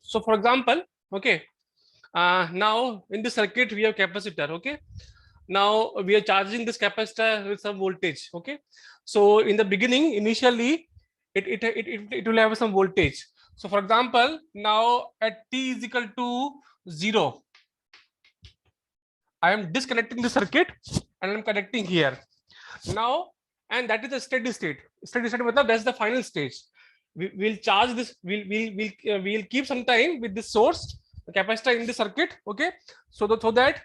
So for example, okay, now in this circuit we have capacitor. Okay, now we are charging this capacitor with some voltage. Okay, so in the beginning, initially it will have some voltage. So for example, now at t is equal to 0, I am disconnecting the circuit and I'm connecting here now, and that is a steady state. Steady state matlab that's the final stage. We'll charge this, we'll keep some time with this source, the capacitor in the circuit. Okay, so that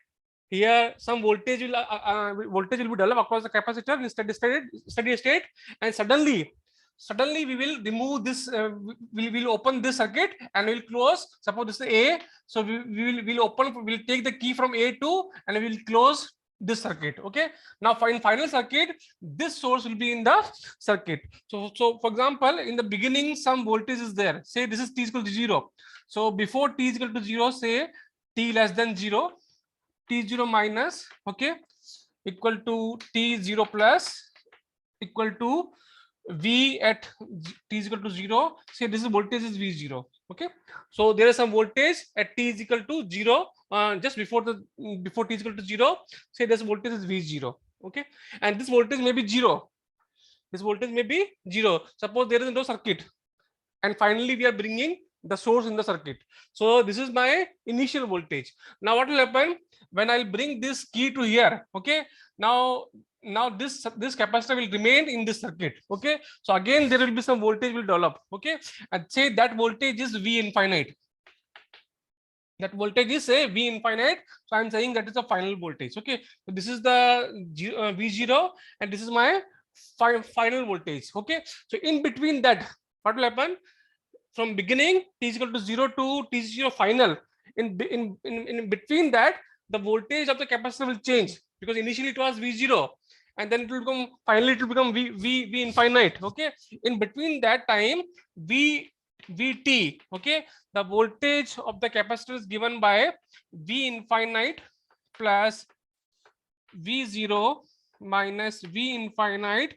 here some voltage will be developed across the capacitor in steady state, and suddenly we will remove this, we'll open this circuit and we'll close. Suppose this is A, so we'll take the key from A2 and we'll close this circuit. Okay, now in final circuit this source will be in the circuit. So for example, in the beginning some voltage is there, say this is t is equal to 0. So before t is equal to 0, say t less than 0, t0 minus, okay, equal to t0 plus, equal to v at t is equal to 0. Say this is voltage is v0. Okay, so there is some voltage at t is equal to 0, just before t is equal to 0. Say this voltage is v0. Okay, and this voltage may be 0. This voltage may be 0. Suppose there is no circuit, and finally we are bringing the source in the circuit. So this is my initial voltage. Now what will happen when I'll bring this key to here? Okay, now this capacitor will remain in this circuit. Okay, so again there will be some voltage will develop. Okay, and say that voltage is v infinite. That voltage is say v infinite, so I'm saying that is a final voltage. Okay, so this is the v0 and this is my final voltage. Okay, so in between that, what will happen? From beginning t is equal to 0 to t0 final, in between that the voltage of the capacitor will change, because initially it was v0 and then it will become, finally it will become v infinite. Okay, in between that time vt, okay, the voltage of the capacitor is given by v infinite plus v0 minus v infinite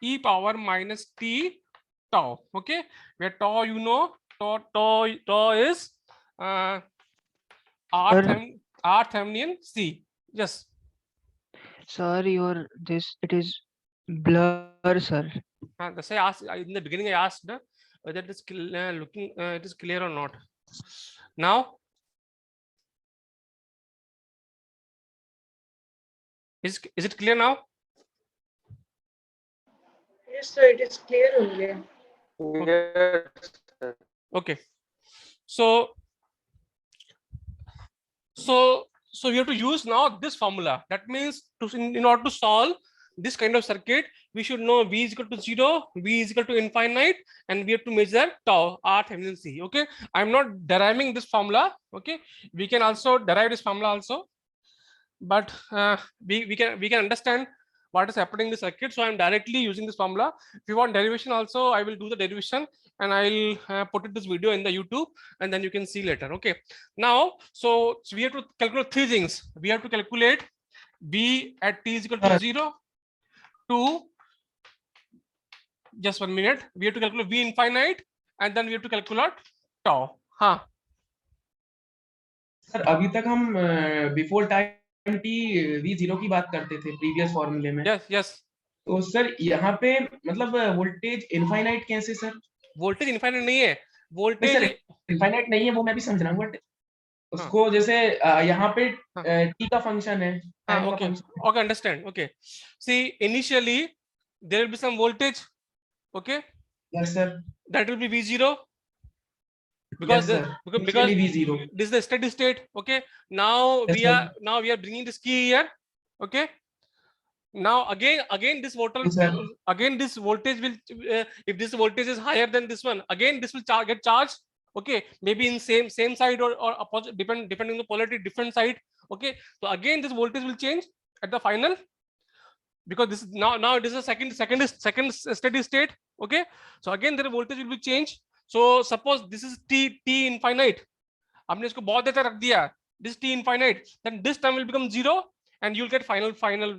e power minus t tau. Okay, where tau, you know, tau is r Thevenin c. Yes, Sir, it is blur, sir. that's why I asked in the beginning. I asked whether it is looking it is clear or not. Now is it clear now? Yes, sir, it is clear only. Okay, so we have to use now this formula. That means in order to solve this kind of circuit, we should know v is equal to 0, v is equal to infinite, and we have to measure tau, r Thevenin c. Okay, I'm not deriving this formula. Okay, we can also derive this formula also, but we can understand what is happening in the circuit. So I'm directly using this formula. If you want derivation also, I will do the derivation and I'll put it this video in the YouTube, and then you can see later. Okay, now so we have to calculate three things. We have to calculate v at t is equal to 0 to, just 1 minute, we have to calculate v infinite, and then we have to calculate tau. हाँ sir, अभी तक हम before time T v0 की बात करते थे previous फॉर्मूले में. Yes yes. तो सर यहाँ पे मतलब वोल्टेज इनफाइनाइट कैसे सर? वोल्टेज इनफाइनाइट नहीं है, वोल्टेज इनफाइनाइट नहीं है, वो मैं भी समझ रहा हूँ, बट उसको जैसे यहाँ पे टी का फंक्शन है. Okay, okay, understand. Okay, see, initially there will be some voltage. Okay, yes sir, that will be v0, because yes, because v0, this is the steady state. Okay, now yes, we are bringing this key here. Okay, now again this voltage, yes, again this voltage will if this voltage is higher than this one, again this will get charged. Okay, maybe in same side or opposite, depending on the polarity, different side. Okay, so again this voltage will change at the final, because this is now it is a second steady state. Okay, so again the voltage will be changed. So suppose this is t infinite, हमने इसको बहुत देर तक रख दिया, this t infinite, then this term will become 0 and you'll get final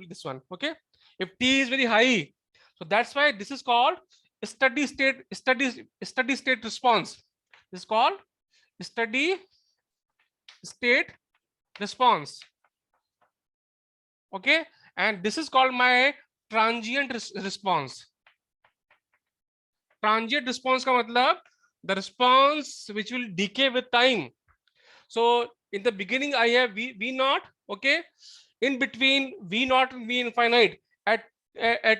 this one. Okay, if t is very high, so that's why this is called steady state response. This is called steady state response. Okay, and this is called my transient response. Transient response का मतलब the response which will decay with time. So in the beginning I have v naught, okay, in between v naught and v infinite at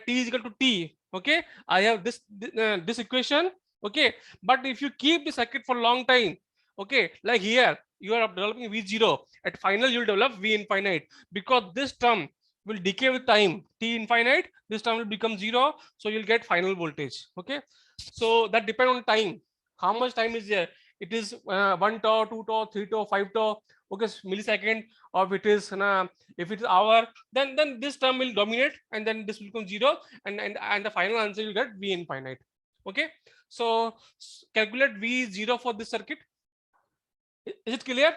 t is equal to t, okay, I have this equation, okay. But if you keep the circuit for a long time, okay, like here you are developing v0, at final you will develop v infinite, because this term will decay with time, t infinite, this term will become 0, so you'll get final voltage. Okay, so that depends on time, how much time is there. It is 1 tau, 2 tau, 3 tau, 5 tau, okay, millisecond, or if it is hour, then this term will dominate, and then this will become 0, and the final answer you get v infinite. Okay, so calculate v0 for this circuit. Is it clear?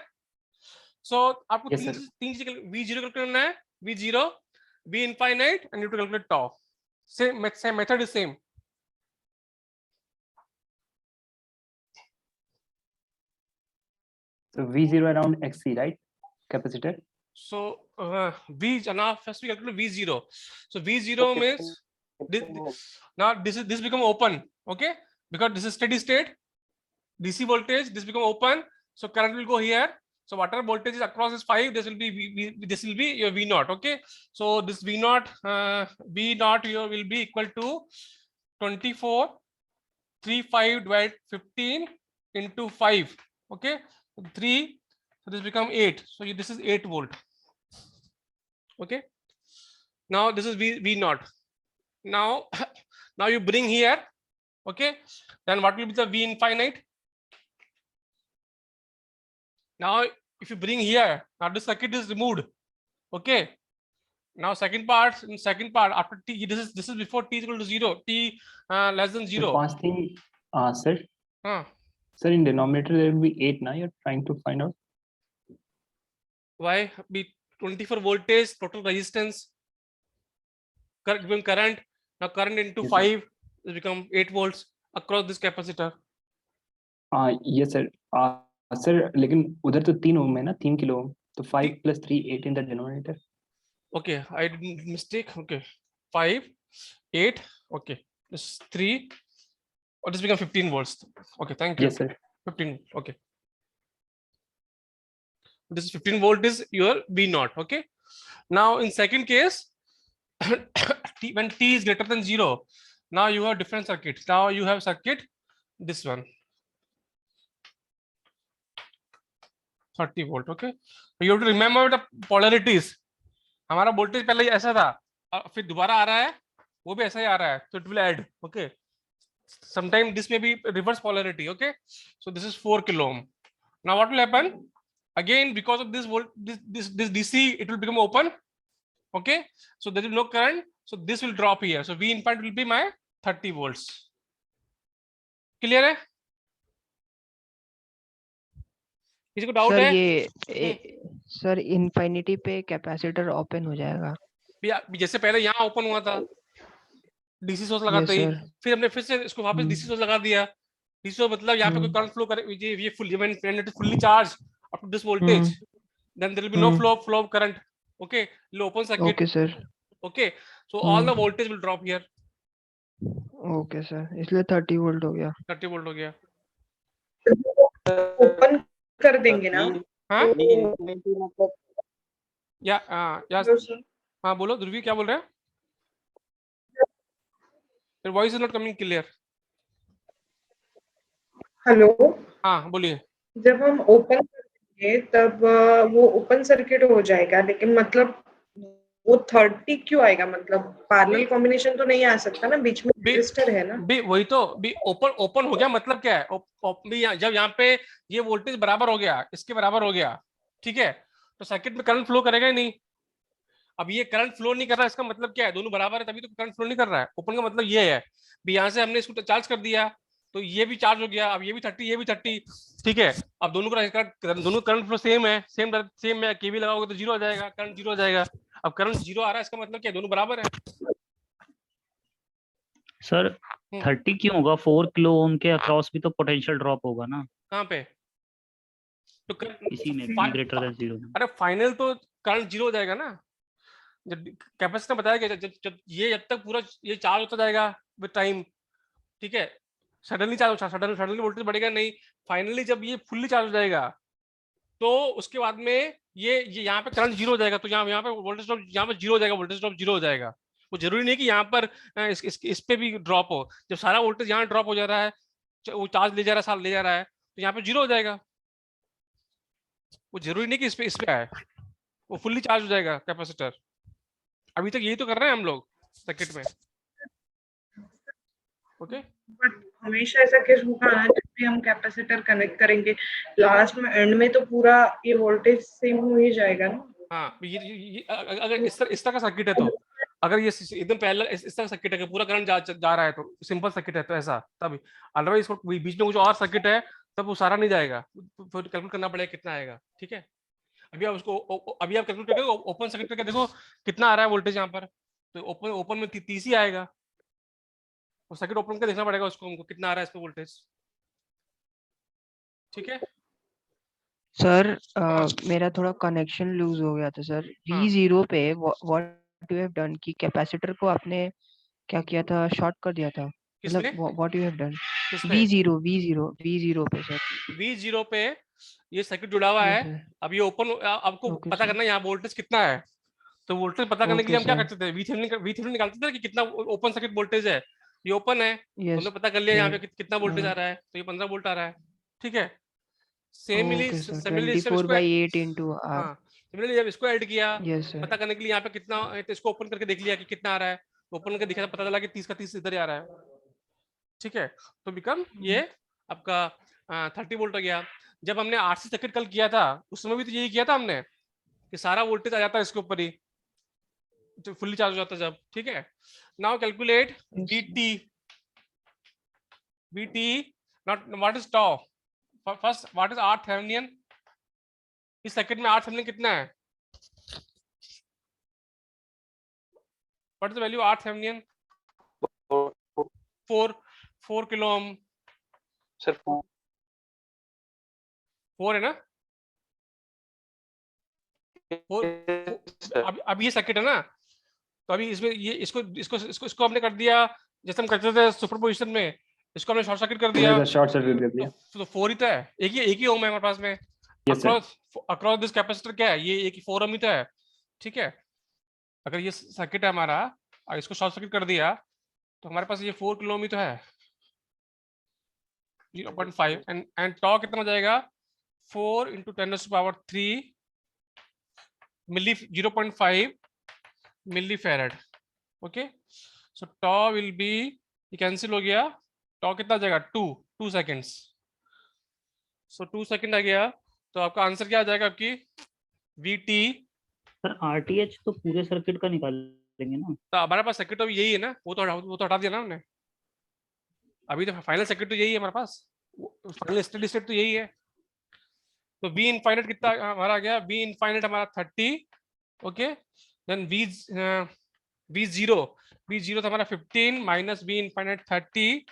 So आपको Yes, sir. तीन चीजें v0 calculate करना है, v0, v infinite, and you have to calculate tau. Same method is same. So V0 around XC, right? Capacitor. So now first we calculate v0. So v0 means this become open, okay, because this is steady state DC voltage, this become open, so current will go here. So whatever voltage is across this 5, this will be this will be your v naught. Okay, so this v naught here will be equal to 2435 divided 15 into 5. Okay, 3, so this become 8, so this is 8 volt. Okay, now this is v naught. Now you bring here, okay, then what will be the v infinite? Now if you bring here, now the circuit is removed. Okay, now second part after t, this is before t is equal to 0, t less than 0. First thing, sir. Huh. Sir, in denominator there will be 8 now. You're trying to find out. Why? Be 24 voltage, total resistance, current. Now current into Yes, 5 will become 8 volts across this capacitor. Yes, sir. Sir, लेकिन उधर तो 3 ओम है ना, 3 kilo ohm, तो 5 plus 3, 8 in the denominator. Okay, I did mistake. Okay, 5, 8. Okay, this 3. Oh, this become 15 volts. Okay, thank you. Yes, sir. 15. Okay, this 15 volt is your V naught. Okay, now in second case, when t is greater than 0, now you have different circuit. Now you have circuit this one, 30 volt. Okay, you have to remember the polarities. हमारा voltage पहले ऐसा था, फिर दोबारा आ रहा है, वो भी ऐसा ही आ रहा है, so it will add. Okay, sometime this may be reverse polarity. Okay, so this is 4 kilo ohm. Now what will happen? Again, because of this DC, it will become open. Okay, so there is no current, so this will drop here. So V infinite will be my 30 volts. Clear है? किसी को doubt sir है? ये sir infinity पे capacitor open हो जाएगा? जैसे पहले यहाँ ओपन हुआ था डीसी सोर्स लगाते ही, फिर हमने फिर से इसको वापस डीसी सोर्स लगा दिया. डीसी सोर्स मतलब यहाँ पे कोई करंट फ्लो करे, ये full when it is fully charged up to this voltage, then there will be no flow of current. Okay, open circuit. Okay sir. Okay, so all the voltage will drop here. Okay sir, इसलिए 30 volt हो गया. 30 volt हो गया. Open कर देंगे ना? हाँ या हेलो सर. हाँ बोलो ध्रुवी, क्या बोल रहे हैं? Your voice is not coming clear. Hello. हाँ बोलिए. जब हम ओपन करेंगे तब वो ओपन सर्किट हो जाएगा, लेकिन मतलब वो 30 क्यों आएगा? मतलब पैरेलल कॉम्बिनेशन तो नहीं आ सकता ना, बीच में रेजिस्टर है ना. वही तो ओपन हो गया, मतलब क्या है? जब यहाँ पे ये वोल्टेज बराबर हो गया, इसके बराबर हो गया, ठीक है, तो सर्किट में करंट फ्लो करेगा ही नहीं. अब ये करंट फ्लो नहीं कर रहा, इसका मतलब क्या है? दोनों बराबर है तभी तो करंट फ्लो नहीं कर रहा है. ओपन का मतलब ये है, यहाँ से हमने इसको चार्ज कर दिया तो ये भी चार्ज हो गया, अब ये भी 30, ये भी 30, ठीक है. अब दोनों करंट फ्लो सेम है, सेम है. केवी लगाओगे तो 0 हो जाएगा, करंट 0 हो जाएगा. अब करंट 0 आ रहा है, इसका मतलब क्या है? दोनों बराबर है. सर 30 क्यों होगा? 4 किलो ओम के अक्रॉस भी तो पोटेंशियल ड्रॉप होगा ना. कहाँ पे? तो इसी में फा- ग्रेटर देन 0 में। अरे फाइनल तो करंट 0 हो जाएगा ना, जब कैपेसिटर बताया गया जब तक पूरा ये चार्ज होता जाएगा विद टाइम, ठीक है, सडनली सडनली वोल्टेज बढ़ेगा नहीं, फाइनली जब ये फुल्ली चार्ज हो जाएगा तो उसके बाद में ये यहाँ पे करंट 0 हो जाएगा, तो यहाँ पे वोल्टेज ड्रॉप यहाँ पे 0 हो जाएगा, वोल्टेज ड्रॉप 0 हो जाएगा। वो जरूरी नहीं कि यहाँ पर इस पे भी ड्रॉप हो, जब सारा वोल्टेज यहाँ ड्रॉप हो जा रहा है, वो चार्ज ले जा रहा है, ले जा रहा है, तो यहाँ पे 0 हो जाएगा। वो जरूरी नहीं कि इस पे आए, वो फुल्ली चार्ज हो जाएगा कैपेसिटर। अभी तक यही तो कर रहे हैं हम लोग सर्किट में। ओके, बट हमेशा ऐसा केस होगा ना, जब भी हम कैपेसिटर कनेक्ट करेंगे लास्ट में एंड में तो पूरा ये वोल्टेज सेम हो ही जाएगा ना। हाँ, ये अगर इस तरह का सर्किट है, तो अगर ये एकदम पहले इस तरह सर्किट है कि पूरा करंट जा रहा है, तो सिंपल सर्किट है तो ऐसा, तब अदरवाइज इसको बीच में कुछ और सर्किट है तब वो सारा नहीं जाएगा, फिर कैलकुलेट करना पड़ेगा कितना आएगा। ठीक है, अभी आप कैलकुलेट करके ओपन सर्किट करके देखो कितना आ रहा है वोल्टेज यहाँ पर, तो ओपन में 30 ही आएगा, और सर्किट ओपन करके देखना पड़ेगा उसको, हमको कितना आ रहा है इस पे वोल्टेज। ठीक है सर मेरा थोड़ा कनेक्शन लूज हो गया था सर। हाँ। V0 पे व्हाट यू हैव डन कि कैपेसिटर को आपने क्या किया था, शॉर्ट कर दिया था, किसमें मतलब व्हाट यू हैव डन किसमें V0 पे सर। V0 पे ये सर्किट जुड़ा हुआ है। Yes sir. अब ये ओपन, आपको ओके पता सर। करना है यहाँ वोल्टेज कितना है, तो वोल्टेज पता करने के लिए ओके हम क्या सर। करते थे, वीथेवेनिन निकालते थे कि कितना ओपन सर्किट वोल्टेज है। ये ओपन है, यस हमने पता कर लिया यहाँ पे सर। कितना वोल्टेज आ हाँ रहा है, तो ये 15 वोल्ट आ रहा है। ठीक है, सेमली ओके सर, सिमिलरली जब 24/8 इंटू आर। हाँ, सिमिलरली जब इसको ऐड किया, यस सर। पता करने के लिए यहाँ पे कितना, तो इसको ओपन करके देख लिया कि कितना आ रहा है, ओपन करके दिखा, पता चला कि 30 का 30 इधर ही आ रहा है। ठीक है, तो बिकम ये आपका 30 वोल्ट हो गया। जब हमने आरसी सर्किट कल किया था उसमें भी तो यही किया था हमने, कि सारा वोल्टेज आ जाता है इसके ऊपर ही, जो फुल्ली चार्ज हो जाता है जब। ठीक है, now calculate VT, not what is tau, first what is R Thevenin, इस सर्किट में R थेवेनिन कितना है, what is the value R Thevenin, 4 kilo ohm sir 4 है ना, 4 अब ये सर्किट है ना, तो अभी इसमें ये इसको हमने कर दिया जैसे हम करते थे सुपरपोजिशन में, इसको हमने शॉर्ट सर्किट कर दिया, शॉर्ट सर्किट कर दिया। तो 4 ही तो है, एक ही ओम है हमारे पास में, Yes, sir. Across this capacitor क्या है, ये एक 4 ओम ही तो है। ठीक है, अगर ये सर्किट है हमारा और इसको शॉर्ट सर्किट कर दिया तो हमारे पास ये 4 किलो ओम ही तो है, 0.5 एंड टॉ कितना हो जाएगा, 4 × 10⁻³ milli 0.5 milli farad. Okay, so tau will be, ये कैंसिल हो गया, टॉ कितना आ जाएगा 2 सेकेंड्स, सो 2 सेकेंड आ गया, तो आपका आंसर क्या आ जाएगा आपकी VT। सर RTH तो पूरे सर्किट का निकालेंगे ना। तो हमारे पास सर्किट तो यही है ना, वो तो हटा दिया ना हमने, अभी तो फाइनल सर्किट तो यही है हमारे पास, फाइनल स्टेडी स्टेट तो यही है। तो V इनफाइनाइट कितना हमारा आ गया, V इनफाइनाइट हमारा 30। ओके, देन V0 था हमारा 15 minus V infinite 30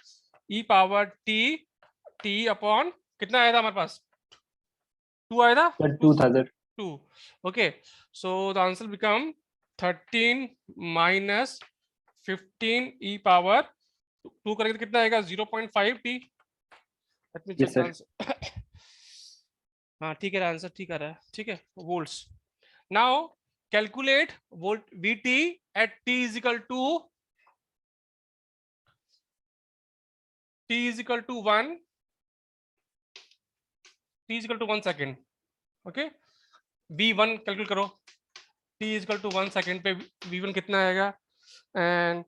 e power t upon कितना आया था हमारे पास, 2 आया था, 2। Okay, so the answer become 13 minus 15 e power 2 करेंगे तो कितना आएगा 0.5 t। Let me Yes, check sir. Answer. हाँ ठीक है, आंसर ठीक आ रहा है। ठीक है, volts. Now calculate volt VT at t is equal to 1 second. Okay, V1 calculate करो, t is equal to 1 second पे V1 कितना आएगा, एंड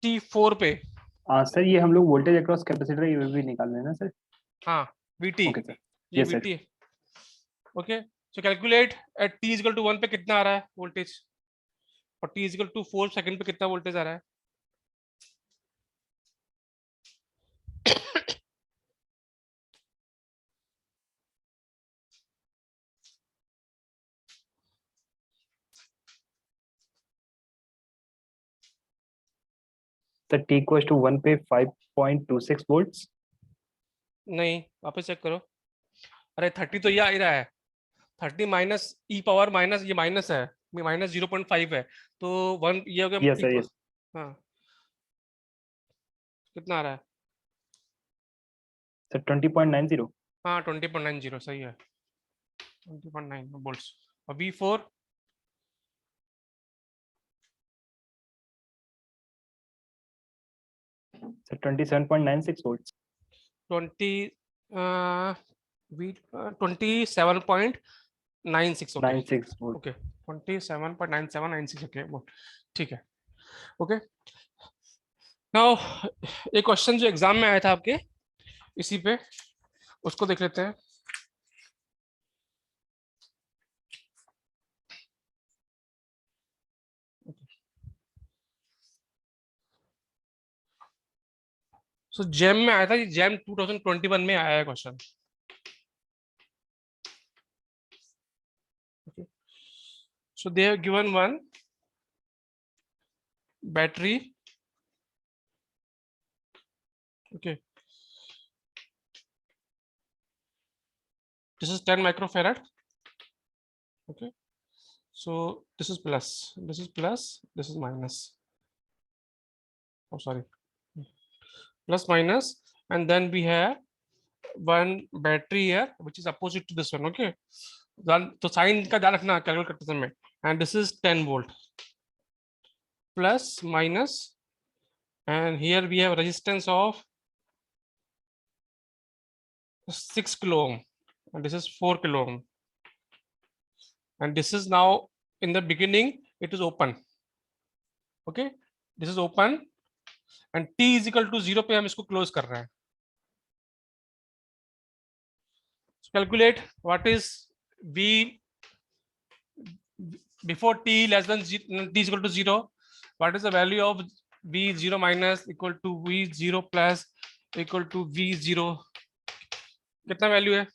T4 पे सर ये हम लोग वोल्टेज अक्रॉस कैपेसिटर ये भी निकाल रहे हैं ना सर। हाँ VT, ओके सर। ये Yes, sir. VT। Okay, so calculate at t is equal to 1 पे कितना आ रहा है वोल्टेज, और t is equal to 4 second पे कितना वोल्टेज आ रहा है। सर t equals to 1 पे 5.26 वोल्ट्स। नहीं, वापस चेक करो, अरे 30 तो ये आ ही रहा है, 30 माइनस ई पावर माइनस, ये माइनस है, माइनस 0.5 है, तो 1 ये हो गया Yes, sir, yes. हाँ कितना आ रहा है? Sir, 20.90. हाँ 20.90 सही है, 20.9 volts। और V4 Sir, 27.96 volts. 20 V 27.96 okay 96 volts. Okay 27.9796 okay ठीक है ओके। नाउ एक क्वेश्चन जो एग्जाम में आया था आपके इसी पे, उसको देख लेते हैं। सो जेम में आया था, जेम 2021 में आया है question. So they have given one battery, okay, this is 10 microfarad, okay, so this is plus, this is plus, this is minus, oh sorry, plus minus, and then we have one battery here which is opposite to this one, okay, तो sign का ध्यान रखना calculate करते समय, and this is 10 volt plus minus, and here we have resistance of 6 kilo ohm, and this is 4 kilo ohm, and this is now in the beginning it is open, okay, this is open and t is equal to 0 पे हम इसको close कर रहे हैं। So calculate what is V before t less than t is equal to 0, what is the value of V0 minus equal to V0 plus equal to V0, कितना value है?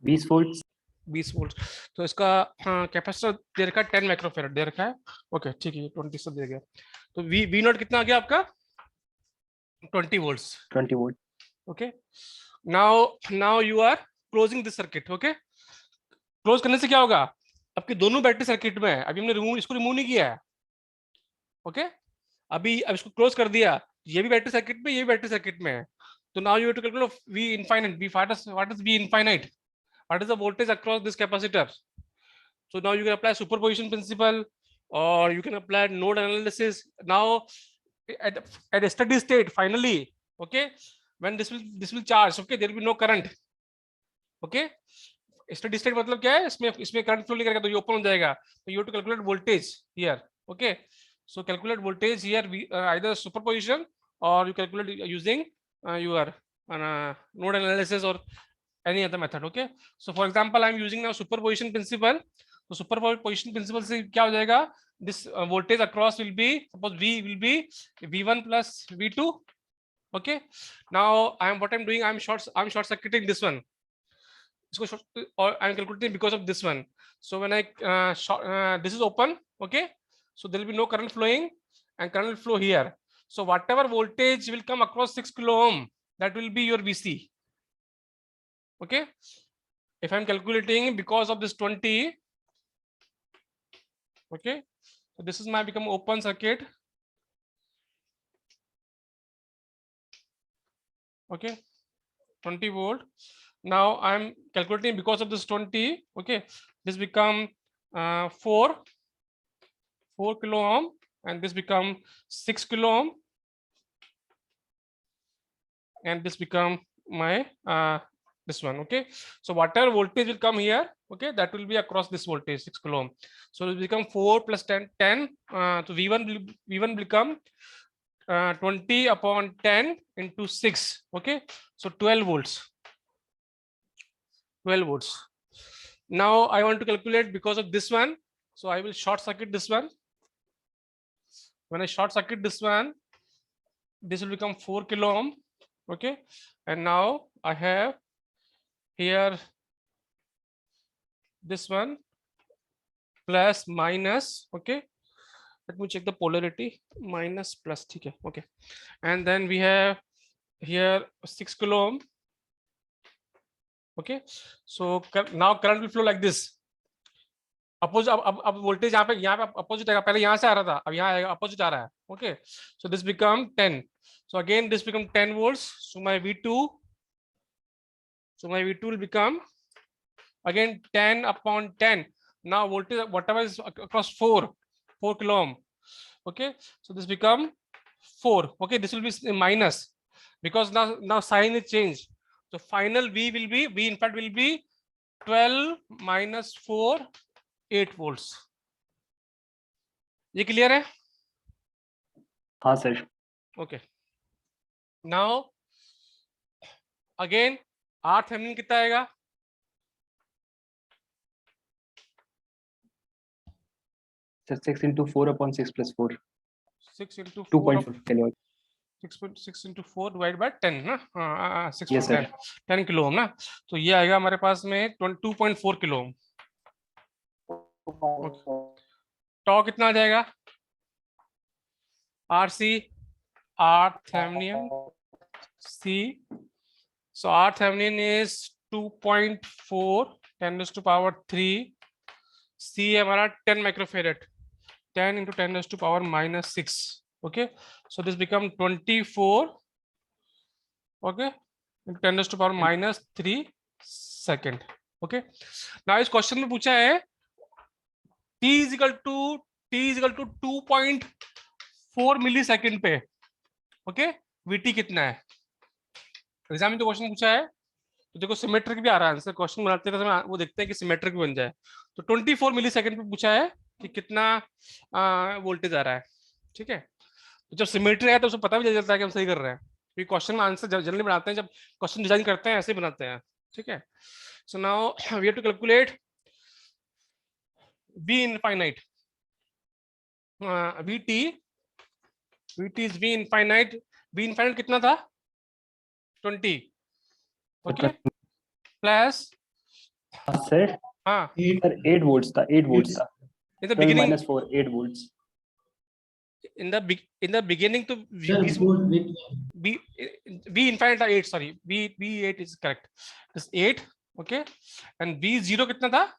20 volts. 20 volt. तो इसका capacitor दे रखा है 10 microfarad दे रखा है, okay ठीक है 20 सब दे गया, तो वी नॉट कितना आ गया आपका? 20 volts. 20 volt. Okay now you are closing this circuit, okay. Close करने से क्या होगा? आपके दोनों बैटरी सर्किट में है, अभी हमने इसको रिमूव नहीं किया है, ओके। अभी अब इसको क्लोज कर दिया, ये भी बैटरी सर्किट में, ये भी बैटरी सर्किट में है, तो now you have to calculate V infinite, what is V infinite? What is the voltage across this capacitor? So now you can apply superposition principle, or you can apply node analysis. Now at a steady state, finally, okay, when this will charge, okay, there will be no current, okay. Steady state मतलब क्या है? इसमें current flow नहीं करेगा तो ये open हो जाएगा, तो you have to calculate voltage here, okay. So calculate voltage here, either superposition or you calculate using your node analysis or any other method, okay. So for example I am using now superposition principle, तो superposition principle से क्या हो जाएगा? This voltage across will be, suppose V will be V1 plus V2, okay. Now what I'm doing, I'm short circuiting this one, or I'm calculating because of this one. So when I this is open, okay, so there will be no current flowing and current will flow here. So whatever voltage will come across 6 kilo ohm, that will be your VC, okay. If I'm calculating because of this 20, okay, so this is my become open circuit, okay, 20 volt. Now I'm calculating because of this 20, okay, this become 4 kilo ohm, and this become 6 kilo ohm, and this become my this one, okay. So whatever voltage will come here, okay, that will be across this voltage 6 kilo ohm. So it will become 4 plus 10, so V1 will become 20 upon 10 into 6, okay, so 12 volts. 12 volts. Now I want to calculate because of this one, so I will short circuit this one. When I short circuit this one, this will become 4 kilo ohm, okay, and now I have here this one plus minus, okay, let me check the polarity, minus plus, okay, and then we have here 6 kilo ohm Okay, so now current will flow like this. Opposite अब voltage यहाँ पे opposite आएगा, पहले यहाँ से आ रहा था, अब यहाँ आएगा, अपोजिट आ रहा है. Okay, so this become 10. So again this become 10 volts. So my V2 will become again 10 upon 10. Now voltage whatever is across 4 kilo ohm. Okay, so this become 4. Okay, this will be minus because now sign is changed. So final V in fact will be 12 minus 4, 8 volts. ये clear है? हाँ sir. Okay. Now again RThevenin कितना आएगा? Sir 6 into 4 upon 6 plus 4. 6 into 4 2.4 kilowatt. 6 into 4 divided by 10 ना. 6 Yes, sir. 10 kilo ohm ना. तो ये आएगा हमारे पास में 2.4 किलो ओम. टॉ कितना आ जाएगा? RC RThevenin C. So RThevenin is 2.4 10 raised to power 3. C है हमारा 10 microfarad. 10 into 10 raised to power minus 6. Okay, so this become 24. Okay, into 10 raised to power minus 3 second. Okay, now इस question में पूछा है t is equal to 2.4 millisecond पे. Okay, VT कितना है? Exam में तो क्वेश्चन पूछा है, तो देखो सिमेट्रिक भी आ रहा है आंसर. क्वेश्चन बनाते हैं वो देखते हैं कि सिमेट्रिक भी बन जाए. तो 24 मिलीसेकंड पे पूछा है कि कितना वोल्टेज आ रहा है. ठीक है, तो जब सिमेट्री है तो उसको पता भी चल जाता है कि हम सही कर रहे हैं. क्योंकि क्वेश्चन में आंसर जनरली बनाते हैं, जब क्वेश्चन डिजाइन करते हैं ऐसे ही बनाते हैं. ठीक है, so now we have to calculate V infinite. VT is V infinite. V infinite कितना था? 20. ओके, प्लस सर हाँ सर 8 volts था. 8 volts था. in the 12 beginning minus 4 8 volts. in the beginning to Sir, V infinite था 8. sorry, V8 is correct. This 8. okay, and V0 कितना था?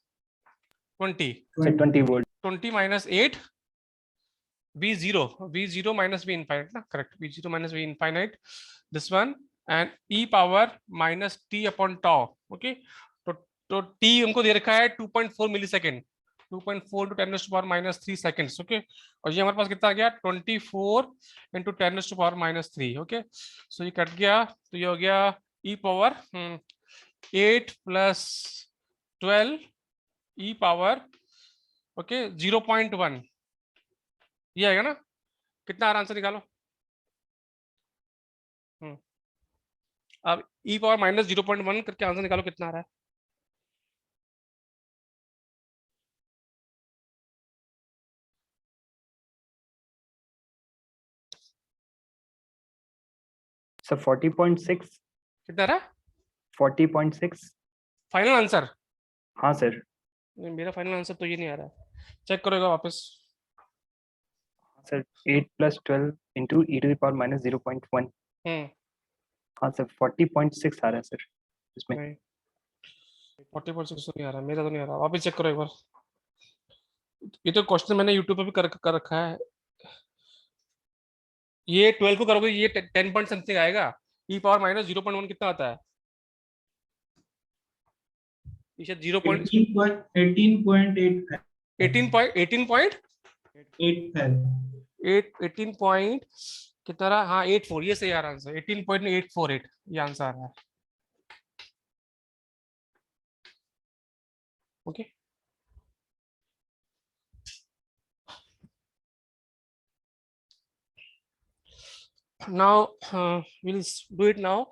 20. Sir 20 volt. 20 minus 8. V0 minus V infinite ना, correct. V0 minus V infinite, this one, and e power minus t upon tau. okay, तो t हमको दे रखा है 2.4 millisecond. 2.4 to 10 raised to power minus 3 seconds. okay, और ये हमारे पास कितना आ गया? 24 into 10 raised to power minus 3. okay, so ये कट गया, तो ये हो गया e power 8 plus 12 e power okay 0.1. ये आएगा ना. कितना आ रहा आंसर निकालो. अब e पावर माइनस 0.1 करके आंसर निकालो कितना आ रहा है. सर 40.6. कितना आ रहा है 40.6. Final answer? हाँ सर. मेरा फाइनल आंसर तो ये नहीं आ रहा है. चेक करोगे वापस? Sir 8 plus 12 into e to the power minus 0.1. हाँ सर 40.6 आ रहा है सर इसमें. 40.6 नहीं आ रहा, मेरा तो नहीं आ रहा. वापस चेक करो एक बार. ये तो क्वेश्चन मैंने यूट्यूब पे भी कर रखा है. ये 12 को करोगे ये 10 पॉइंट समथिंग आएगा. e पावर माइनस 0.1 कितना आता है? ये 18 पॉइंट कितना रहा? हाँ 84. ये सही आ रहा आंसर. 18.848 ये आंसर आ रहा है. Okay, now we'll do it now.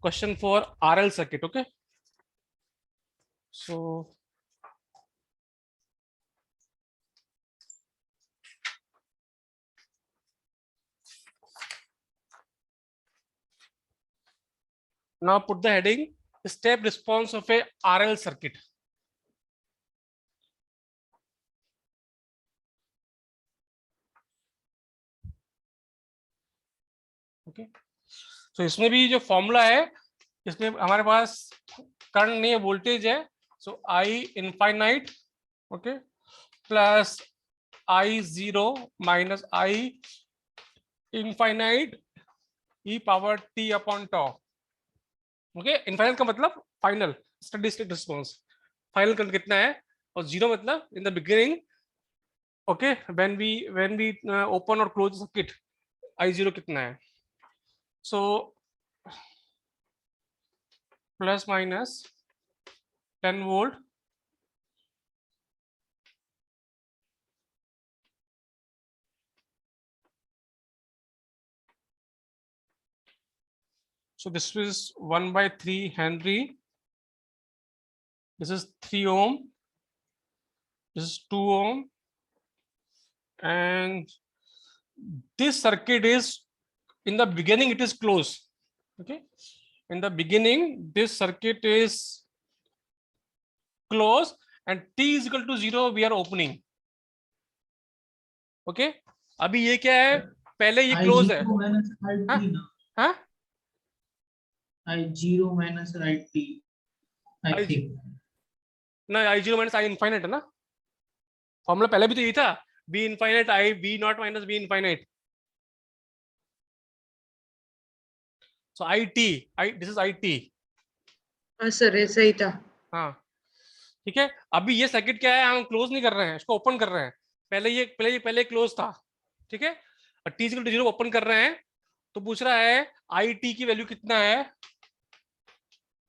Question for RL circuit. Okay, so now put the heading step response of a RL circuit. Okay, तो इसमें भी जो फॉर्मूला है, इसमें हमारे पास करंट नहीं है, वोल्टेज है, so I infinite, okay, plus I zero minus I infinite e power t upon tau, okay. Infinite का मतलब final steady state response, final current कितना है, और जीरो मतलब in the beginning, okay, when we open और close circuit, I zero कितना है, so plus minus 10 volt, so this is 1/3 Henry, this is 3 ohm, this is 2 ohm, and this circuit is in the beginning it is closed, okay, in the beginning this circuit is closed and t is equal to 0 we are opening, okay। अभी ये क्या है, पहले ये close है, हाँ I0 minus IT, I think. ना, I zero minus I infinite है ना, फॉर्मूला पहले भी तो यही था, B infinite I B not minus B infinite, so I T, I this is I T, हाँ सर ऐसा ही था। हाँ ठीक है। अभी ये सर्किट क्या है, हम क्लोज नहीं कर रहे हैं, इसको ओपन कर रहे हैं, पहले क्लोज था, ठीक है, और टी इक्वल टू 0 ओपन कर रहे हैं, तो पूछ रहा है आई टी की वैल्यू कितना है,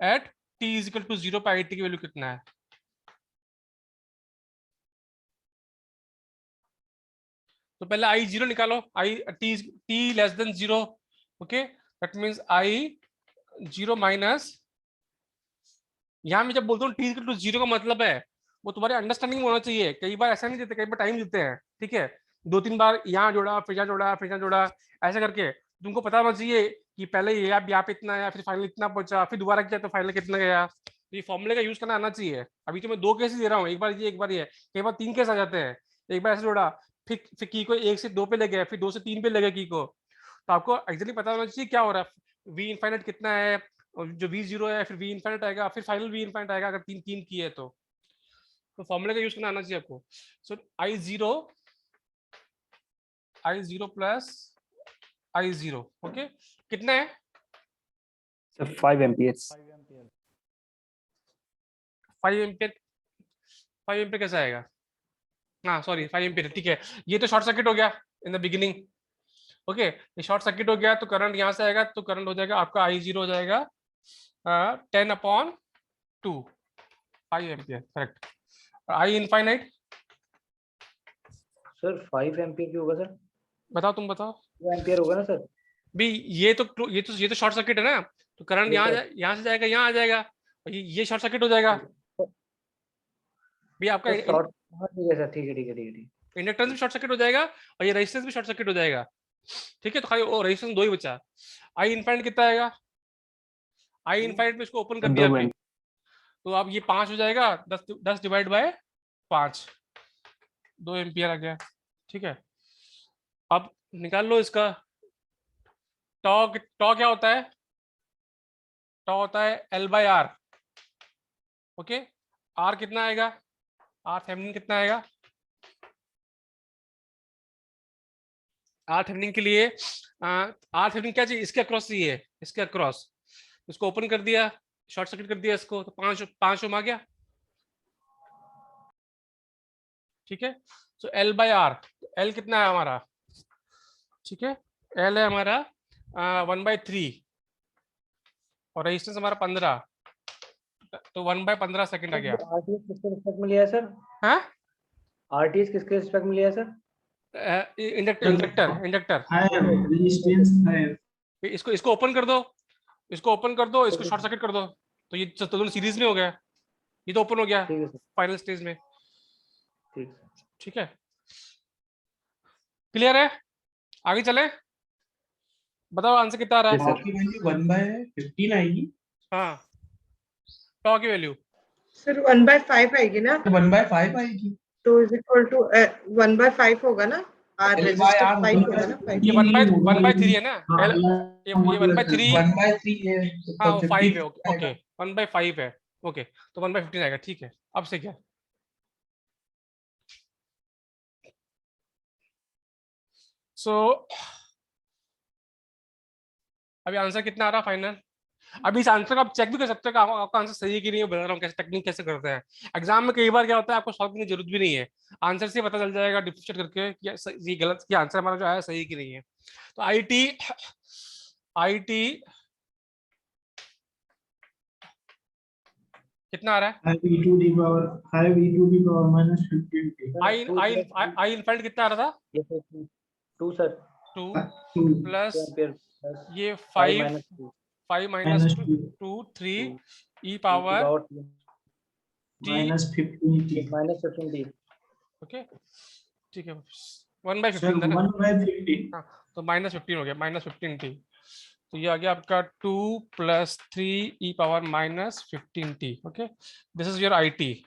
एट टी इक्वल टू 0 पे आई टी की वैल्यू कितना है, तो पहले आई जीरो निकालो, I T less than 0, okay, that means I zero minus, यहाँ मैं जब बोलता हूँ टी इक्वल टू 0 का मतलब है वो तुम्हारे अंडरस्टैंडिंग में होना चाहिए, कई बार ऐसा नहीं देते, कई बार टाइम देते हैं, ठीक है, 2-3 बार यहाँ जोड़ा फिर यहाँ जोड़ा फिर यहाँ जोड़ा, ऐसा करके तुमको पता होना चाहिए कि पहले ये यहाँ पे इतना आया, फिर फाइनल इतना पहुंचा, फिर दोबारा किया तो फाइनल कितना गया, तो ये फॉर्मूले का यूज करना आना चाहिए। अभी तो मैं 2 केस दे रहा हूँ, एक बार ये एक बार ये, कई बार 3 केस आ जाते हैं, एक बार ऐसे जोड़ा फिर की को 1 से 2 पे ले गया, फिर 2 से 3 पे ले गया की को, तो आपको एक्चुअली पता होना चाहिए क्या हो रहा है, वी इनफाइनाइट कितना है, और जो वी जीरो है फिर वी इनफाइनाइट आएगा, फिर फाइनल वी इनफाइनाइट आएगा, अगर 3 की है तो फॉर्मूले का यूज करना आना चाहिए आपको। सो आई zero plus I zero, okay, कितना है सर 5 एम्पियर्स, 5 एम्पियर, 5 एम्पियर कैसा आएगा, हाँ सॉरी 5 एम्पियर, ठीक है, ये तो शॉर्ट सर्किट हो गया इन द बिगिनिंग, ओके, ये शॉर्ट सर्किट हो गया तो करंट यहाँ से आएगा, तो करंट हो जाएगा आपका आई जीरो हो जाएगा 10/2, 5 एम्पियर, करेक्ट। आई इनफाइनाइट सर 5 एम्पियर क्यों होगा सर? बताओ, तुम बताओ 2 एम्पियर होगा ना सर? भी, ये तो शॉर्ट सर्किट है ना, तो करंट यहाँ से जाएगा, यहाँ आ जाएगा, और ये शॉर्ट सर्किट हो जाएगा भी आपका, शॉर्ट, ठीक है सर, ठीक है ठीक है ठीक है ठीक है। इंडक्टेंस भी शॉर्ट सर्किट हो जाएगा और ये रेजिस्टेंस भी शॉर्ट सर्किट हो जाएगा, ठीक है, तो खाली वो रेजिस्टेंस 2 ही बचा। आई इनफाइनाइट कितना आएगा, आई इनफाइनाइट में इसको ओपन कर दिया अभी, तो अब ये 5 हो जाएगा, 10 डिवाइड बाय 5, 2 एम्पियर आ गया, ठीक है। अब निकाल लो इसका टॉ क्या होता है, टॉ होता है L/R, ओके, R कितना आएगा, R थेवेनिन कितना आएगा, R थेवेनिन के लिए R थेवेनिन क्या चाहिए, इसके अक्रॉस चाहिए, इसके अक्रॉस, इसको ओपन कर दिया, शॉर्ट सर्किट कर दिया इसको, तो 5 ओम आ गया, ठीक है। सो L/R, L कितना है हमारा, ठीक है, L है हमारा 1/3 और रेजिस्टेंस हमारा 15, तो 1/15 सेकंड आ गया। आरटीएस किसके रिस्पेक्ट में लिया है सर? हाँ, आरटीएस किसके रिस्पेक्ट में लिया है सर? इंडक्टर है रेजिस्टेंस है, इसको ओपन कर दो, इसको शॉर्ट सर्किट कर दो, तो ये तो दोनों सीरीज में हो गया, ये तो ओपन हो गया ठीक है सर, फाइनल स्टेज में, ठीक। ठीक है, क्लियर है, आगे चले, बताओ आंसर कितना आ रहा है। टॉ की वैल्यू 1/15 आएगी, हाँ, टॉ की वैल्यू सर 1/5 आएगी ना, तो 1/5 आएगी, तो इज इक्वल टू 1/5 होगा ना, आर रेजिस्टर 5 होगा ना, 5 ये 1/3 है ना, ये 1/3 1/3 है, हाँ 5 है, ओके 1/5 है, ओके, तो 1/15 आएगा, ठीक है। अब से क्या, सो अभी आंसर कितना आ रहा फाइनल? अभी इस आंसर को आप चेक भी कर सकते हो कि आपका आंसर सही है कि नहीं, बता रहा हूँ कैसे टेक्निक कैसे करते हैं। एग्जाम में कई बार क्या होता है, आपको सॉल्व करने की जरूरत भी नहीं है, आंसर से पता चल जाएगा डिफरेंशिएट करके कि ये गलत, कि आंसर हमारा जो आया सही कि नहीं है। तो आईटी कितना आ रहा है? I e to the power 5 e to the power minus 15t. I infinite कितना आ रहा था? ये sir 2 sir 2 2 plus ampere plus ये 5 5 minus 2 5 minus minus 2 3 2 e power t, minus 15t. Minus 15 D. Okay ठीक है, 1/15 Sir, था ना? 1/15. हाँ, तो -15 हो गया, -15t। तो ये आ गया आपका 2 + 3 e power -15t। Okay, this is your IT.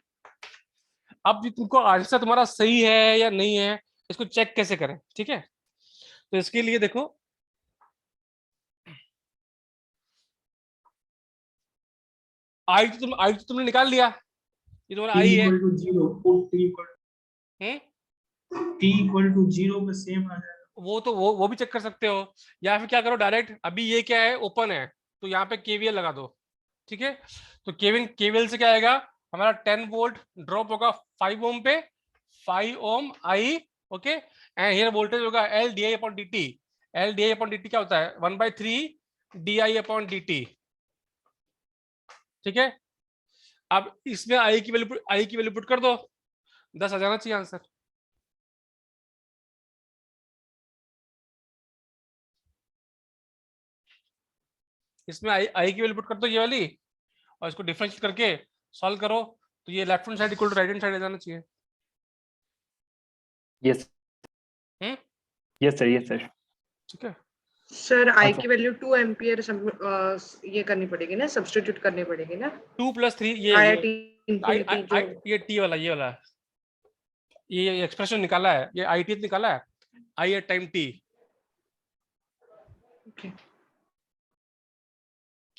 अब तुमको आंसर तुम्हारा सही है या नहीं है, इसको चेक कैसे करें, ठीक है? तो इसके लिए देखो, आई तो तुमने निकाल लिया, ये तुम्हारा T आई है। equal to 0. Put T equal hmm, T equal to 0 पे सेम आ जाएगा. वो भी चेक कर सकते हो, या फिर क्या करो डायरेक्ट, अभी ये क्या है, ओपन है, तो यहाँ पे केवीएल लगा दो, ठीक है? तो केवीएल से क्या आएगा, हमारा 10 वोल्ट ड्रॉप होगा 5 ओम पे, 5 ओम आई, ओके, एंड हियर वोल्टेज होगा L D I upon D T. L D I upon D T क्या होता है, 1/3 D I upon D T, ठीक है? अब इसमें आई की वैल्यू पुट कर दो, 10 आ जाना चाहिए आंसर। इसमें आई की वैल्यू पुट कर दो, ये वाली, और इसको डिफरेंशिएट करके सॉल्व करो, तो ये left hand side equal to right hand side आ जाना चाहिए। Yes hmm, yes sir. ठीक है, सर आई sir. की वैल्यू 2 एम्पियर ये करनी पड़ेगी ना, सब्स्टिट्यूट करनी पड़ेगी ना। 2 + 3 IIT इंफिनिटी जो ये टी वाला, ये वाला, ये एक्सप्रेशन निकाला है, ये आई टी निकाला है, आई एट टाइम टी। ओके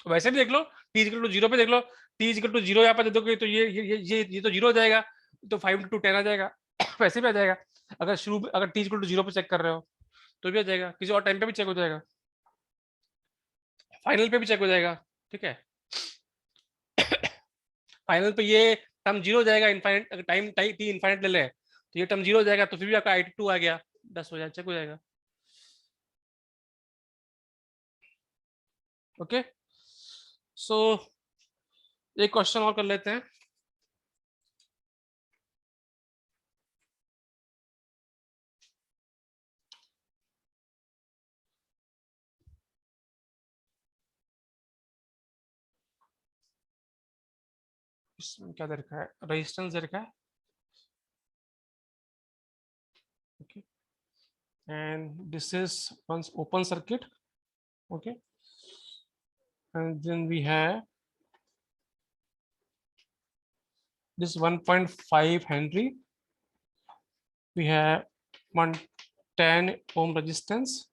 वैसे भी देख लो, t इक्वल टू 0 पे देख लो, t इक्वल टू 0 यहाँ पे दे दोगे तो ये तो 0 हो जाएगा, तो 5 × 10 आ जाएगा। वैसे भी आ जाएगा, अगर t इक्वल टू 0 पे चेक कर रहे हो तो भी आ जाएगा, किसी और टाइम पे भी चेक हो जाएगा, फाइनल पे भी चेक हो जाएगा, ठीक है? फाइनल पे ये टर्म 0 हो जाएगा, इनफाइनाइट, अगर टाइम t इनफाइनाइट ले ले तो ये टर्म 0 हो जाएगा, तो फिर भी आपका IT2 आ गया, 10 हो जाएगा, चेक हो जाएगा। ओके, सो एक क्वेश्चन और कर लेते हैं। इसमें क्या दे रखा है, रेजिस्टेंस दे रखा है, okay, and this is one open circuit, okay, and then we have this 1.5 Henry, we have 110 ohm resistance,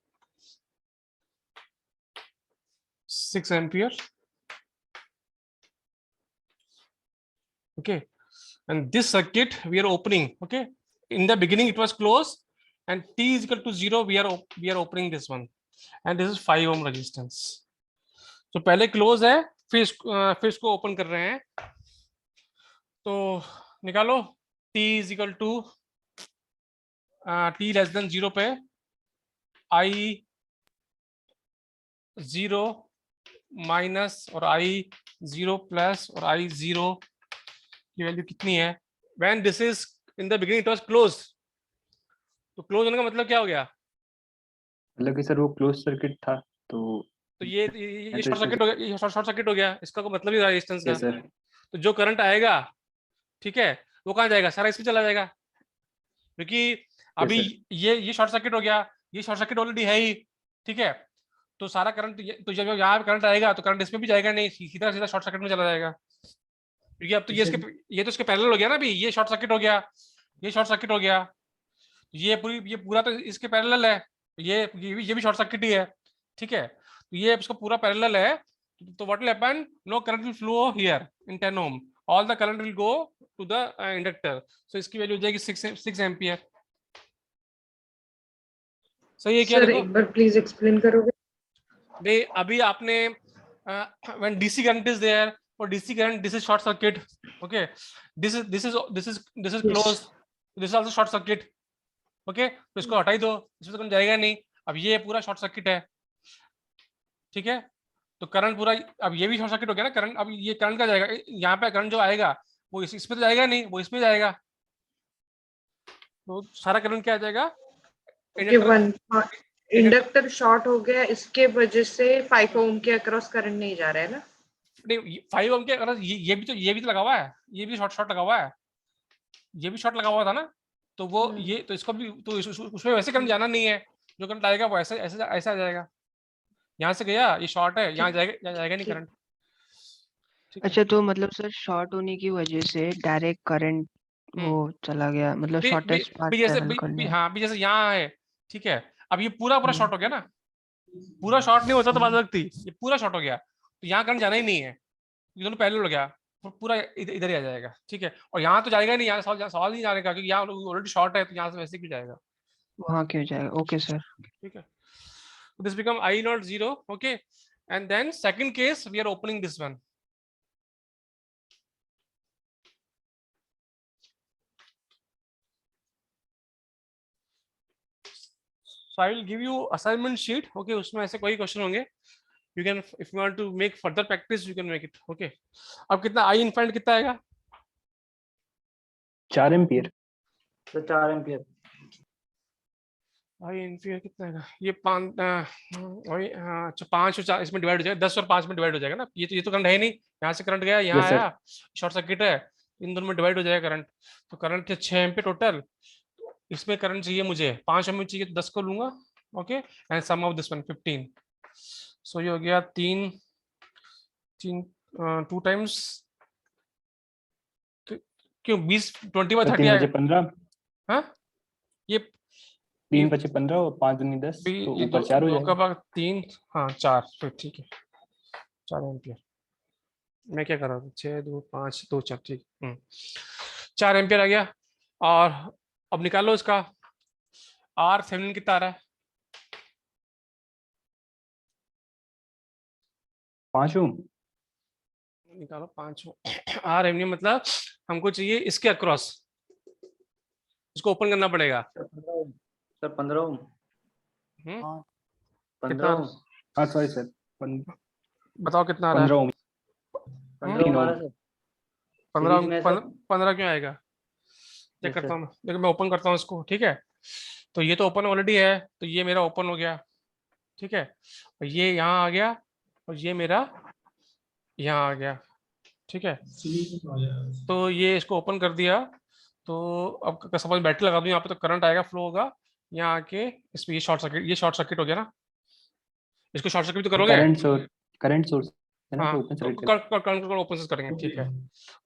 6 ampere, okay, and this circuit we are opening, okay, in the beginning it was closed, and t is equal to 0, we are opening this one, and this is 5 ohm resistance. तो पहले close है, फिर इसको open कर रहे हैं, तो निकालो t is equal to t less than 0 पे I 0 माइनस और I 0 प्लस और I 0 की वैल्यू कितनी है, when this is in the beginning it was close, तो क्लोज होने का मतलब क्या हो गया, मतलब कि सर वो क्लोज सर्किट था, तो ये शॉर्ट सर्किट हो गया, ये शॉर्ट सर्किट हो गया, इसका कोई मतलब ही रेजिस्टेंस का। सर तो जो करंट आएगा, ठीक है, वो कहाँ जाएगा, सारा इसमें चला जाएगा, क्योंकि अभी ये शॉर्ट सर्किट हो गया, ये शॉर्ट सर्किट ऑलरेडी है ही, ठीक है, तो सारा करंट, तो जब यहाँ करंट आएगा तो करंट इसमें भी जाएगा नहीं, सीधा सीधा शॉर्ट सर्किट में चला जाएगा, क्योंकि अब तो ये तो इसके पैरेलल हो गया ना, अभी ये शॉर्ट सर्किट हो गया, ये शॉर्ट सर्किट हो गया, ये पूरा तो इसके पैरेलल है, ये भी शॉर्ट सर्किट ही है, ठीक है, तो ये इसका पूरा पैरेलल है, So what will happen? No current will flow here in 10 ohm. All the current will go to the inductor. So इसकी वैल्यू हो जाएगी 6 एम्पियर. सही है क्या? सर देखो एक बार प्लीज एक्सप्लेन करोगे? भाई अभी आपने when DC current is there, for DC current this is short circuit. Okay, this is Yes. closed. This is also short circuit. Okay, तो इसको हटा ही दो, इसमें तो करंट जाएगा नहीं. अब ये पूरा शॉर्ट सर्किट है, ठीक है. तो करंट पूरा, अब ये भी शॉर्ट सर्किट हो गया ना करंट. अब ये करंट का जाएगा, यहाँ पे करंट जो आएगा वो इसमें तो जाएगा नहीं, वो इसमें जाएगा. तो सारा करंट क्या आ जाएगा? इंडक्टर शॉर्ट हो गया, इसके वजह से 5 ओम के अक्रॉस करंट नहीं जा रहा है ना? नहीं, 5 ओम के अगर ये भी तो लगा हुआ है, ये भी शॉर्ट लगा हुआ है, ये भी शॉर्ट लगा हुआ था ना. तो वो ये तो इसको भी तो उसमें वैसे करंट जाना नहीं है. जो करंट आएगा वो ऐसे ऐसे ऐसा आ जाएगा. यहाँ से गया, ये शॉर्ट है, यहाँ जाएगा नहीं करंट. अच्छा, तो मतलब सर शॉर्ट होने की वजह से डायरेक्ट करंट वो चला गया, मतलब शॉर्टेस्ट पार्ट ट्रैवल कर लिया. हाँ भी जैसे यहाँ है, ठीक है. अब ये पूरा शॉर्ट हो गया ना. पूरा शॉर्ट नहीं होता तो बात लगती, ये पूरा शॉर्ट हो गया तो यहाँ करंट जाना ही नहीं है. ये दोनों पहले हो गया, पूरा इधर ही आ जाएगा, ठीक है. और यहाँ तो जाएगा नहीं, यहाँ सवाल नहीं जाने का, क्योंकि यहाँ ऑलरेडी शॉर्ट है, तो यहाँ से वैसे क्यों जाएगा, वहाँ क्यों जाएगा. Okay sir. ठीक है. This become I not 0. Okay, and then second case we are opening this one. So I will give you assignment sheet. Okay, उसमें ऐसे कोई क्वेश्चन होंगे. You can, if you want to make further practice, you can make it. Okay. अब कितना I infinite कितना आएगा? 4 ampere. तो 4 ampere. I infinite कितना आएगा? ये 5 अच्छा 5 और 4 इसमें डिवाइड हो जाएगा, 10 और 5 में डिवाइड हो जाएगा ना. ये तो करंट है नहीं, यहाँ से करंट गया, यहाँ Yes, sir. आया, शॉर्ट सर्किट है, इन दोनों में डिवाइड हो जाएगा करंट. तो करंट 6 एम्पियर टोटल. इसमें करंट चाहिए मुझे 5 एम्पियर चाहिए, तो 10 को लूंगा. Okay, and sum of this one 15. So ये हो गया 3 2 टाइम्स क्यों 20 20 बाय 30 आएगा. 15. हाँ, ये 3 बचे 15 और 5 दूनी 10, तो ऊपर 4 हो जाएगा. 3 हाँ 4, फिर ठीक है 4 एम्पियर. मैं क्या कर रहा था, 6 2 5 2 4, ठीक. 4 एम्पियर आ गया. और अब निकालो इसका आर थेवेनिन कितना आ रहा है? 5 ओम. निकालो 5 आर थेवेनिन, मतलब हमको चाहिए इसके अक्रॉस, इसको ओपन करना पड़ेगा. सर 15 ओम. हम्म, 15 ओम. हाँ सॉरी सर, बताओ कितना आ रहा है? 15 ओम. 15 ओम आ रहा है सर. 15 क्यों आएगा? चेक करता हूँ, देखो मैं ओपन करता हूँ इसको, ठीक है. तो ये तो ओपन ऑलरेडी है, तो ये मेरा ओपन हो गया, ठीक है. और ये यहाँ आ गया, और ये मेरा यहाँ आ गया, ठीक है. तो ये इसको ओपन कर दिया. तो अब सपोज बैटरी लगा दूँ यहाँ पे, तो करंट आएगा, फ्लो होगा यहाँ आके इसमें. ये शॉर्ट सर्किट हो गया ना. इसको शॉर्ट सर्किट तो करोगे. करंट सोर्स है ना, हाँ, तो ओपन सर्किट. करंट को ओपन करेंगे, ठीक है.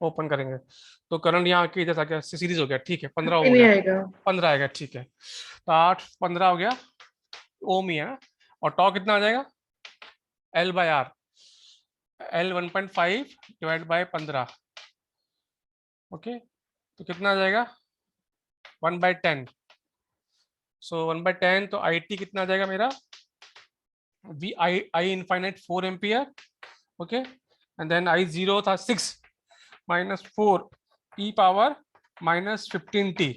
ओपन करेंगे तो करंट यहाँ आके इधर आ गया, सीरीज हो गया, ठीक है. 15 हो नहीं गया, आएगा. 15 आएगा, ठीक है. तो 8 15 हो गया, ओम ही है. और टॉ कितना आ जाएगा? L by R, L 1.5 divide by 15. Okay, तो कितना आ जाएगा? 1/10. सो 1/10, तो IT कितना आ जाएगा मेरा? I infinite 4 ampere. Okay, and then I0 था 6 minus 4 e power minus 15t.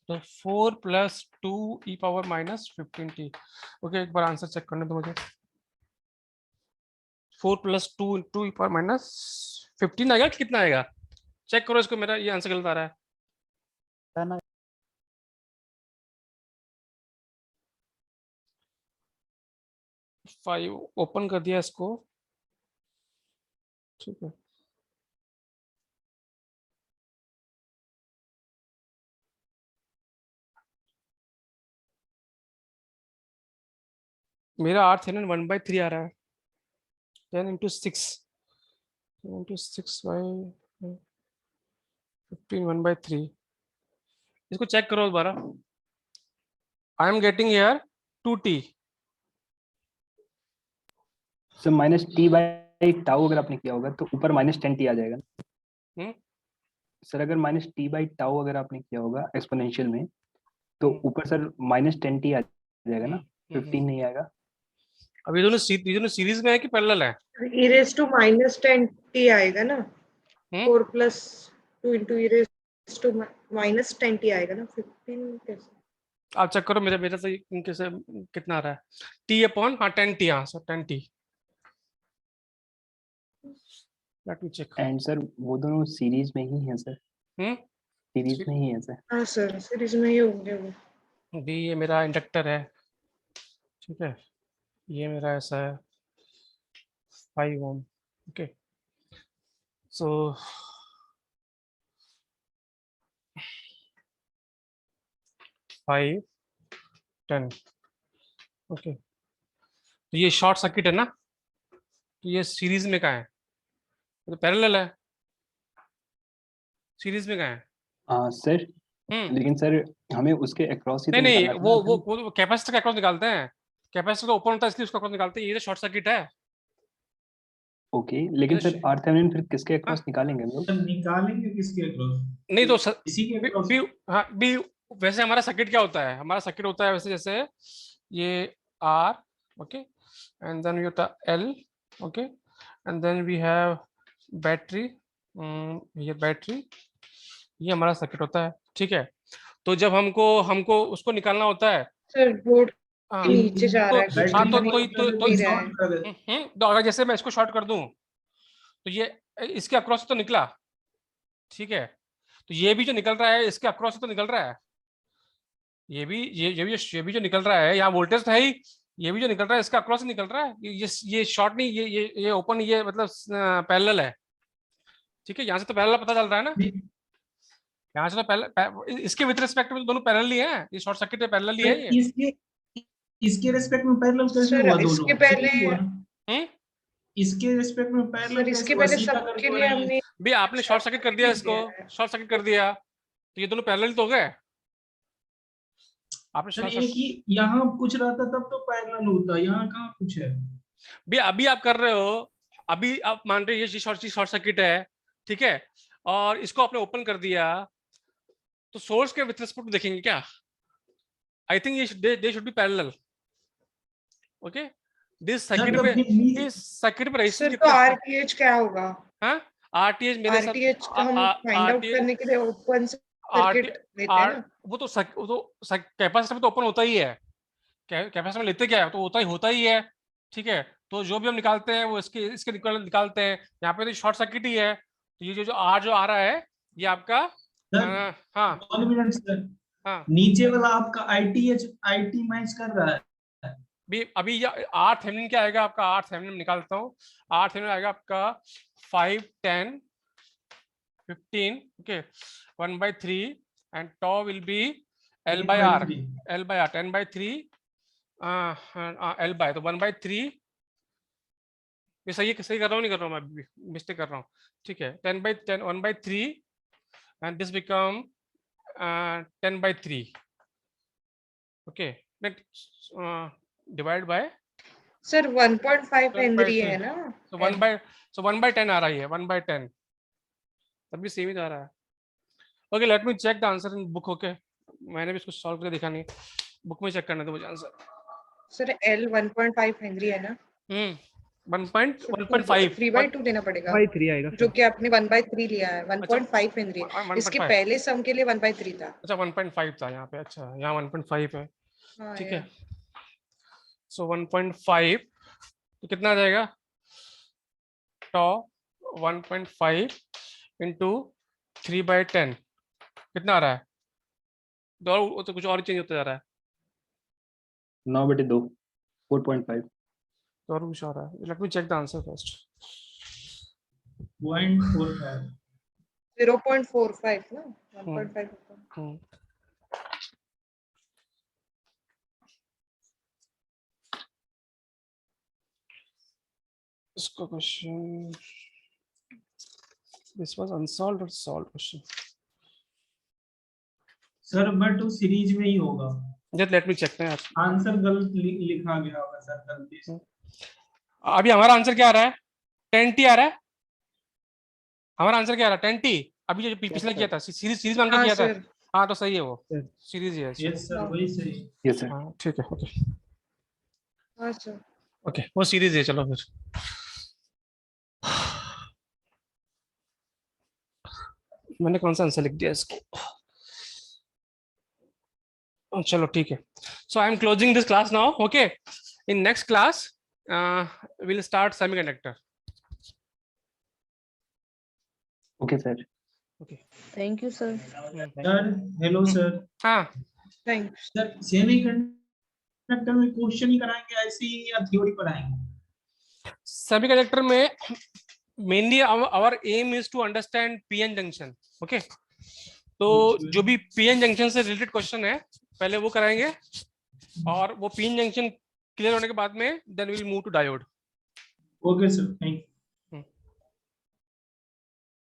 तो 4 + 2 e power minus 15t. Okay, एक बार आंसर चेक करने दो मुझे. 4 + 2 × e पावर माइनस 15 आएगा कि कितना आएगा? चेक करो इसको, मेरा ये आंसर गलत आ रहा है. 5 ओपन कर दिया इसको, ठीक है. मेरा R थेवेनिन 1/3 आ रहा है. 10 × 6 by 15 1/3. इसको चेक करो दोबारा. I am getting here 2t. Sir minus T by tau अगर आपने किया होगा तो ऊपर माइनस 10t आ जाएगा। सर अगर माइनस टी बाई टाउ अगर आपने किया होगा एक्सपोनेंशियल में तो ऊपर सर माइनस 10t आ जाएगा ना, 15 नहीं आएगा। अब ये दोनों सीरीज में है कि पैरेलल है? e raised to minus 10t आएगा ना, 4 plus 2 into e raised to minus 10t आएगा ना, 15 कैसे? आप चेक करो, मेरे से कैसे कितना आ रहा है? t अपॉन, हाँ 10t, हाँ sir 10t। Let me check. And sir वो दोनों सीरीज में ही है सर, सीरीज में ही है सर। हाँ सर, सीरीज में ही होंगे वो। भी ये मेरा इंडक्टर है, ठीक है, ये मेरा ऐसा है 5 ओम। ओके, सो 5 10। ओके, तो ये शॉर्ट सर्किट है ना, तो ये सीरीज में कहाँ है? तो पैरेलल है, सीरीज में कहाँ है? हाँ सर, लेकिन सर हमें उसके अक्रॉस ही तो नहीं निकालना था ना। वो कैपेसिटर के अक्रॉस निकालते हैं, कैपेसिटर तो ओपन होता है इसलिए उसका अक्रॉस निकालते हैं, ये तो शॉर्ट सर्किट है। ओके, लेकिन सर RThevenin फिर किसके अक्रॉस निकालेंगे हम लोग? निकालेंगे किसके अक्रॉस? नहीं तो इसी के अक्रॉस। हाँ बी, वैसे हमारा सर्किट क्या होता है? हमारा सर्किट होता है वैसे जैसे ये R, okay, and then we होता L, okay, and then we have battery, ये बैटरी, ये हमारा सर्किट होता है, ठीक है। तो जब हमको उसको निकालना होता है सर बोर्ड हाँ, नीचे जा रहा है, हाँ तो अगर जैसे मैं इसको शॉर्ट कर दूं तो ये इसके अक्रॉस तो निकला, ठीक है, तो ये भी जो निकल रहा है इसके अक्रॉस तो निकल रहा है, ये भी जो निकल रहा है, यहाँ वोल्टेज तो है ही, ये भी जो निकल रहा है इसका अक्रॉस निकल रहा है, ये शॉर्ट नहीं, ये ओपन, ये मतलब पैरेलल है, ठीक है। यहाँ से तो पैरेलल पता चल रहा है ना, यहाँ से तो पैरेलल, इसके विद रिस्पेक्ट में दोनों पैरेलल ही है, ये शॉर्ट सर्किट में पैरेलल ही है। ये इसके रिस्पेक्ट में पैरेलल कैसे हुआ दोनों? इसके पहले इसके रिस्पेक्ट में पैरेलल कैसे इसके हुआ? पहले सीधा सबके करके लिए हमने भी आपने शॉर्ट सर्किट कर दिया, इसको शॉर्ट सर्किट कर दिया तो ये दोनों पैरेलल तो हो गए। आपने सर एक ही यहाँ कुछ रहता तब तो पैरेलल होता, यहाँ कहाँ कुछ है? भी अभी आप कर रहे हो, अभी आप मान रहे हो ये शॉर्ट सर्किट है, ठीक है, और इसको आपने ओपन कर दिया तो सोर्स के विद रिस्पेक्ट देखेंगे क्या? आई थिंक ये they should be parallel, okay. This circuit पे रेजिस्टेंस कितना है? RTH क्या होगा? हां, RTH मेरे साथ RTH हम फाइंड आउट करने के लिए ओपन सर्किट लेते हैं ना, वो तो कैपेसिटर में तो ओपन होता ही है, कैपेसिटर में लेते क्या है, तो होता ही है, ठीक है। तो जो भी हम निकालते हैं वो इसके निकालते हैं, यहाँ पे तो शॉर्ट सर्किट ही है, तो ये जो आ रहा है ये आपका हाँ 1 मिनट सर, नीचे वाला आपका IT मैच कर रहा है अभी RThevenin क्या आएगा आपका? RThevenin निकालता हूँ, RThevenin आएगा आपका 5 10 15, okay, 1/3 and tau will be L by R 10/3 L by, तो 1/3, ये सही कर रहा हूँ, नहीं कर रहा हूँ मैं, मिस्टेक कर रहा हूँ, ठीक है। 10/10 1/3 and this become 10/3, okay, divide by sir 1.5 Henry है ना, so 1/10 आ रही है, 1/10 तब भी सेम ही आ रहा है। Okay, let me check the answer in book, okay, मैंने भी इसको सॉल्व करके दिखा नहीं, बुक में चेक करना था मुझे आंसर। सर L 1.5 हेनरी है ना, 1.5 3/2 लेना पड़ेगा, 1/3 आएगा जो कि आपने 1/3 लिया है, 1.5 हेनरी, इसके पहले सम के लिए 1/3 था। अच्छा 1.5 था यहाँ पे, अच्छा यहाँ 1.5 है, ठीक है। सो 1.5 तो कितना आ जाएगा? tau 1.5 into 3/10 कितना आ रहा है? तो कुछ और चेंज होता जा रहा है, 9/2 4.5 तो और कुछ आ रहा है। Let me check the answer first. 0.45 0.45 ना, 1.5 इसका क्वेश्चन, दिस वाज अनसॉल्व्ड और सॉल्व्ड क्वेश्चन। सर बट वो सीरीज में ही होगा, जस्ट लेट मी चेक ना, आंसर गलत लिखा गया होगा सर गलती से। अभी हमारा आंसर क्या आ रहा है? 10T आ रहा है। हमारा आंसर क्या आ रहा है? 10T। अभी जो पिछला किया था सीरीज में अंकल किया था। हाँ तो सही है, वो सीरीज ही है। यस सर, वही सही। Yes sir. हाँ ठीक है, ओके हाँ सर। ओके, वो सीरीज है। चलो फिर मैंने कौन सा आंसर लिख दिया इसको? चलो ठीक है। So I am closing this class now. Okay, in next class will start semiconductor. Okay sir. Okay, thank you sir. Sir hello sir. हाँ थैंक्स सर सेमीकंडक्टर में क्वेश्चन ही कराएंगे ऐसे ही या थ्योरी पढ़ाएंगे? सेमीकंडक्टर में mainly our aim is to understand PN junction. Okay, तो जो भी पीएन जंक्शन से रिलेटेड क्वेश्चन है पहले वो कराएंगे, और वो पीएन जंक्शन क्लियर होने के बाद में then will move to diode. Okay sir, thank you.